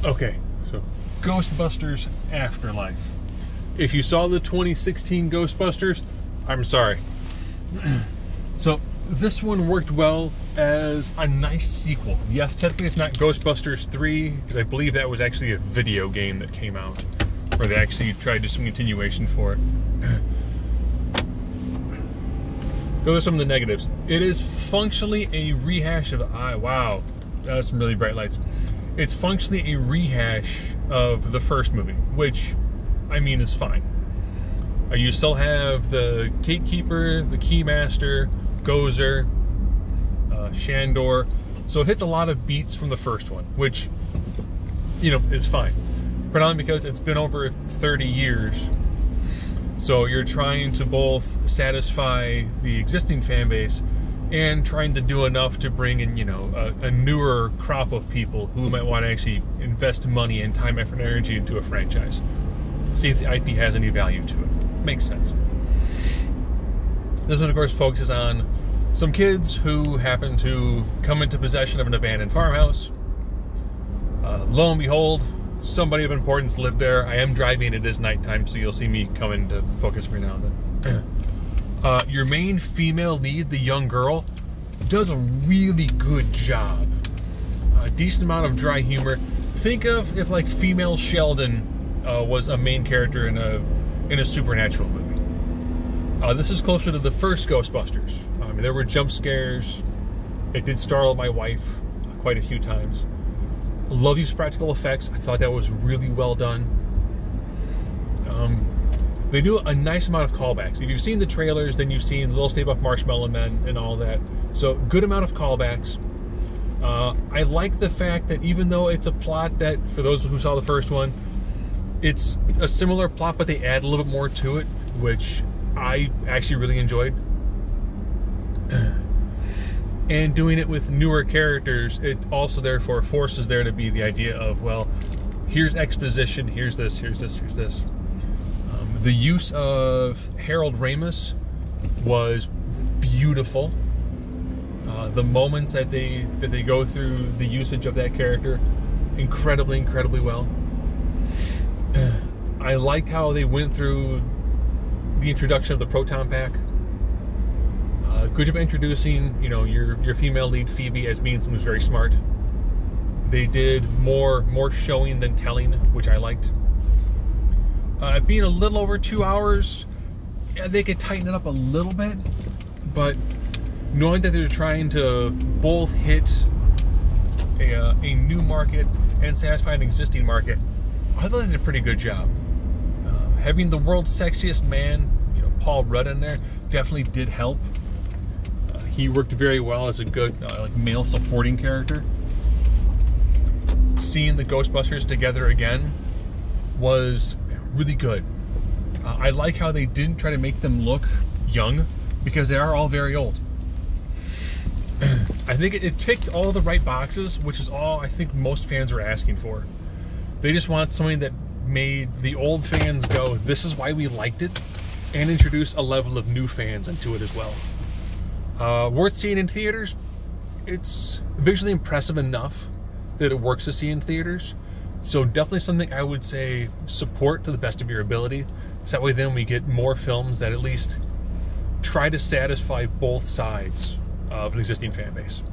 Okay, so Ghostbusters Afterlife. If you saw the 2016 Ghostbusters, I'm sorry. So this one worked well as a nice sequel. Yes, technically it's not Ghostbusters 3, because I believe that was actually a video game that came out, where they actually tried to do some continuation for it. Those are some of the negatives. It is functionally a rehash of, wow, that's some really bright lights. It's functionally a rehash of the first movie, which, I mean, is fine. You still have the Gatekeeper, the Keymaster, Gozer, Shandor. So it hits a lot of beats from the first one, which, you know, is fine. Predominantly because it's been over 30 years. So you're trying to both satisfy the existing fan base and trying to do enough to bring in, you know, a newer crop of people who might want to actually invest money and time, effort, and energy into a franchise. See if the IP has any value to it. Makes sense. This one, of course, focuses on some kids who happen to come into possession of an abandoned farmhouse. Lo and behold, somebody of importance lived there. I am driving, it is nighttime, so you'll see me come into focus every now and then. Your main female lead, the young girl, does a really good job. A decent amount of dry humor. Think of if, like, female Sheldon was a main character in a supernatural movie. This is closer to the first Ghostbusters. There were jump scares. It did startle my wife quite a few times. Love these practical effects. I thought that was really well done. They do a nice amount of callbacks. If you've seen the trailers, then you've seen Little Stay Puft Marshmallow Men and all that. So, good amount of callbacks. I like the fact that even though it's a plot that, for those who saw the first one, it's a similar plot, but they add a little bit more to it, which I actually really enjoyed. And doing it with newer characters, it also therefore forces there to be the idea of, well, here's exposition, here's this, here's this, here's this. The use of Harold Ramis was beautiful. The moments that they go through the usage of that character, incredibly, incredibly well. I liked how they went through the introduction of the proton pack. Good job introducing, you know, your female lead Phoebe as being someone who's very smart. They did more showing than telling, which I liked. Being a little over 2 hours, yeah, they could tighten it up a little bit, but knowing that they're trying to both hit a new market and satisfy an existing market, I thought they did a pretty good job. Having the world's sexiest man, you know, Paul Rudd in there, definitely did help. He worked very well as a good like male supporting character. Seeing the Ghostbusters together again was really good. I like how they didn't try to make them look young, because they are all very old. I think it ticked all the right boxes, which is all I think most fans are asking for. They just want something that made the old fans go, this is why we liked it, and introduce a level of new fans into it as well. Worth seeing in theaters. It's visually impressive enough that it works to see in theaters. So definitely something I would say support to the best of your ability. So that way then we get more films that at least try to satisfy both sides of an existing fan base.